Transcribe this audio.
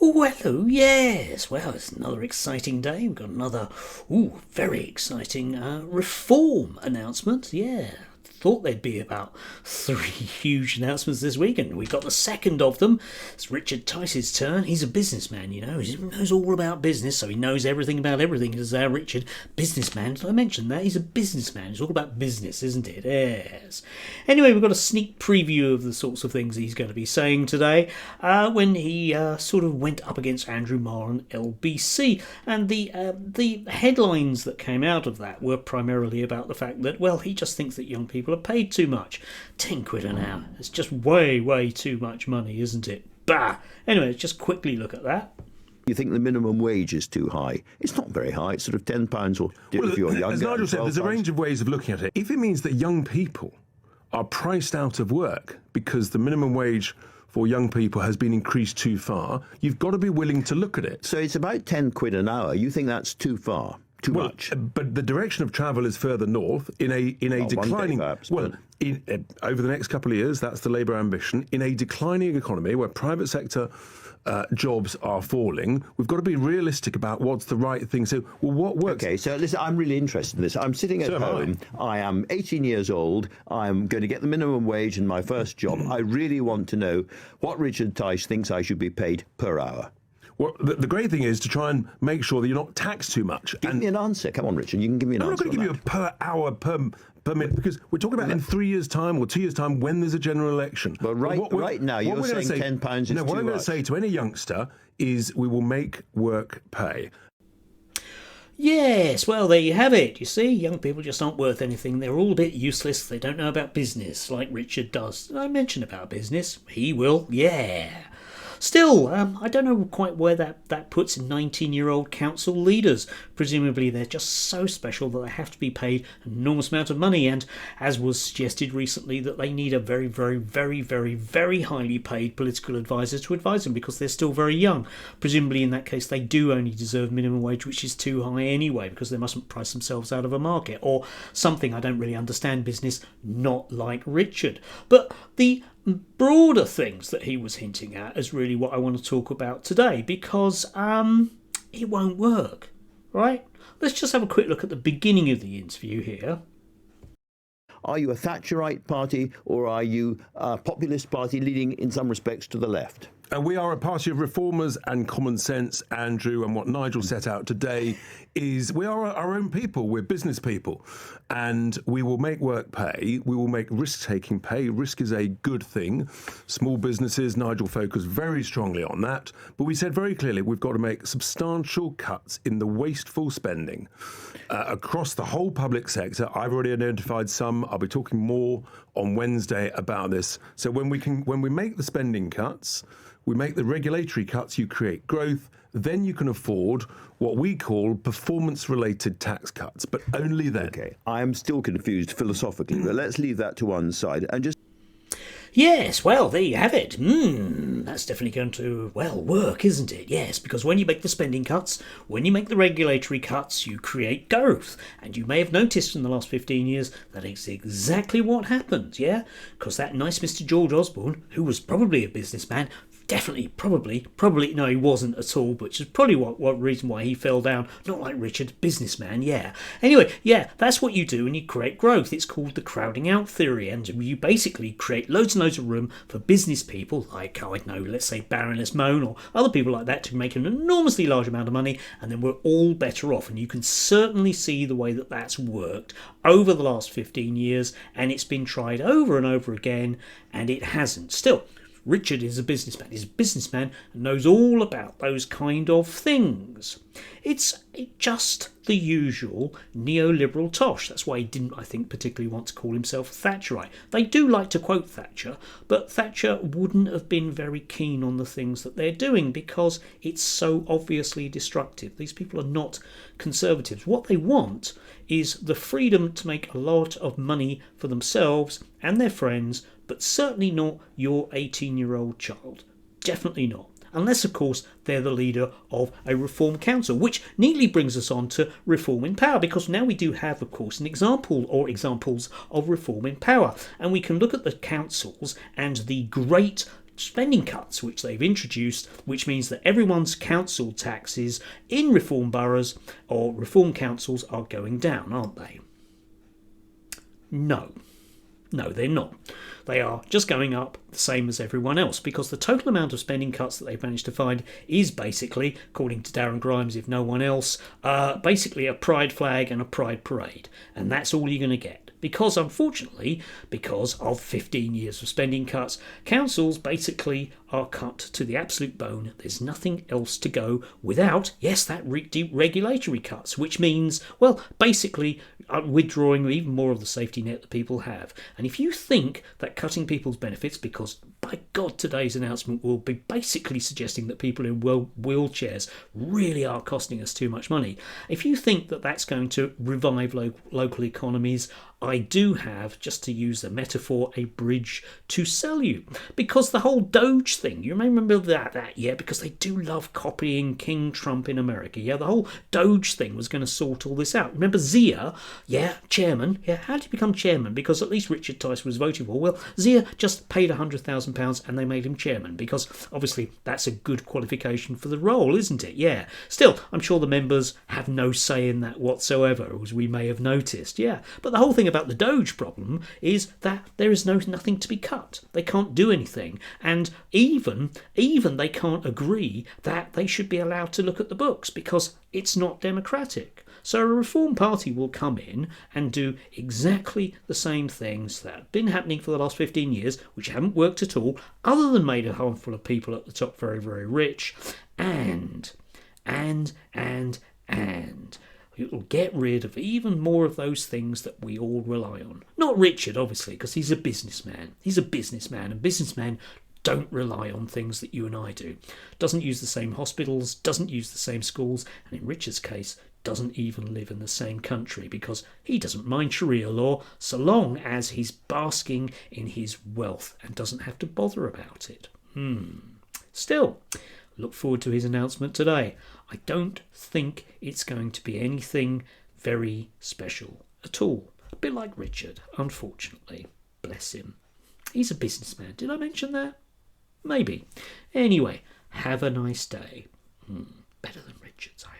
Oh, hello, yes. Well, it's another exciting day. We've got another, very exciting reform announcement. Yeah, thought there'd be about three huge announcements this week, and we got the second of them. It's Richard Tice's turn. He's a businessman, you know. He knows all about business, so he knows everything about everything. Is Richard, businessman. Did I mention that? He's a businessman. It's all about business, isn't it? Yes. Anyway, we've got a sneak preview of the sorts of things he's going to be saying today when he sort of went up against Andrew Marr on LBC. And the headlines that came out of that were primarily about the fact that, well, he just thinks that young people are paid too much. 10 quid an hour. It's just way too much money, isn't it? Bah! Anyway, let's just quickly look at that. You think the minimum wage is too high? It's not very high. It's sort of £10 or if you're younger. As Nigel said, there's a range of ways of looking at it. If it means that young people are priced out of work because the minimum wage for young people has been increased too far, you've got to be willing to look at it. So it's about 10 quid an hour. You think that's too far? Too much? But the direction of travel is further north in a declining. Day, perhaps, over the next couple of years, that's the Labour ambition. In a declining economy where private sector jobs are falling, we've got to be realistic about what's the right thing. So, well, what works? Okay, so listen, I'm really interested in this. I'm sitting at home. I am 18 years old. I'm going to get the minimum wage in my first job. I really want to know what Richard Tice thinks I should be paid per hour. Well, the great thing is to try and make sure that you're not taxed too much. Give me an answer. Come on, Richard. You can give me an answer. I'm not going to give you a per hour, per minute, because we're talking about in 3 years' time or 2 years' time when there's a general election. But right now, you're saying £10 is too much. What I'm going to say to any youngster is we will make work pay. Yes, well, there you have it. You see, young people just aren't worth anything. They're all a bit useless. They don't know about business, like Richard does. Did I mention about business? He will, yeah. Still, I don't know quite where that puts 19-year-old council leaders. Presumably they're just so special that they have to be paid an enormous amount of money, and as was suggested recently, that they need a very highly paid political advisor to advise them because they're still very young. Presumably in that case they do only deserve minimum wage, which is too high anyway, because they mustn't price themselves out of a market, or something. I don't really understand business, not like Richard. But the broader things that he was hinting at is really what I want to talk about today, because it won't work, right? Let's just have a quick look at the beginning of the interview here. Are you a Thatcherite party or are you a populist party leaning in some respects to the left? We are a party of reformers and common sense, Andrew, and what Nigel set out today is we are our own people. We're business people, and we will make work pay. We will make risk-taking pay. Risk is a good thing. Small businesses, Nigel focused very strongly on that, but we said very clearly we've got to make substantial cuts in the wasteful spending across the whole public sector. I've already identified some. I'll be talking more on Wednesday about this. So when we make the spending cuts, we make the regulatory cuts, you create growth, then you can afford what we call performance-related tax cuts, but only then. Okay, I am still confused philosophically, but let's leave that to one side and just... Yes, well, there you have it. That's definitely going to, work, isn't it? Yes, because when you make the spending cuts, when you make the regulatory cuts, you create growth. And you may have noticed in the last 15 years that it's exactly what happened, yeah? Because that nice Mr. George Osborne, who was probably a businessman, probably, no, he wasn't at all, which is probably what reason why he fell down. Not like Richard, businessman, yeah. Anyway, yeah, that's what you do when you create growth. It's called the crowding out theory, and you basically create loads and loads of room for business people, like, let's say Baroness Moan or other people like that, to make an enormously large amount of money, and then we're all better off. And you can certainly see the way that that's worked over the last 15 years, and it's been tried over and over again, and it hasn't. Still, Richard is a businessman. He's a businessman and knows all about those kind of things. It's just the usual neoliberal tosh. That's why he didn't, I think, particularly want to call himself a Thatcherite. They do like to quote Thatcher, but Thatcher wouldn't have been very keen on the things that they're doing because it's so obviously destructive. These people are not conservatives. What they want is the freedom to make a lot of money for themselves and their friends, but certainly not your 18-year-old child. Definitely not. Unless, of course, they're the leader of a reform council, which neatly brings us on to reform in power, because now we do have, of course, an example or examples of reform in power. And we can look at the councils and the great spending cuts which they've introduced, which means that everyone's council taxes in reform boroughs or reform councils are going down, aren't they? No. No, they're not. They are just going up the same as everyone else, because the total amount of spending cuts that they've managed to find is basically, according to Darren Grimes, if no one else, basically a pride flag and a pride parade. And that's all you're going to get. Because, unfortunately, because of 15 years of spending cuts, councils basically are cut to the absolute bone. There's nothing else to go without, yes, that deep regulatory cuts, which means, well, basically withdrawing even more of the safety net that people have. And if you think that cutting people's benefits, because by God, today's announcement will be basically suggesting that people in wheelchairs really are costing us too much money. If you think that that's going to revive local economies, I do have, just to use the metaphor, a bridge to sell you. Because the whole Doge thing, you may remember that, yeah, because they do love copying King Trump in America. Yeah, the whole Doge thing was going to sort all this out. Remember Zia, yeah, chairman. Yeah, how did he become chairman? Because at least Richard Tice was voted for. Well, Zia just paid £100,000 and they made him chairman, because obviously that's a good qualification for the role, isn't it? Yeah. Still, I'm sure the members have no say in that whatsoever, as we may have noticed. Yeah. But the whole thing about the Doge problem is that there is nothing to be cut. They can't do anything, and even they can't agree that they should be allowed to look at the books, because it's not democratic. So a Reform Party will come in and do exactly the same things that have been happening for the last 15 years, which haven't worked at all, other than made a handful of people at the top very, very rich, and it will get rid of even more of those things that we all rely on. Not Richard, obviously, because he's a businessman. He's a businessman, and businessmen don't rely on things that you and I do. Doesn't use the same hospitals, doesn't use the same schools, and in Richard's case, doesn't even live in the same country, because he doesn't mind Sharia law so long as he's basking in his wealth and doesn't have to bother about it. Still, look forward to his announcement today. I don't think it's going to be anything very special at all. A bit like Richard, unfortunately. Bless him. He's a businessman. Did I mention that? Maybe. Anyway, have a nice day. Better than Richard's, I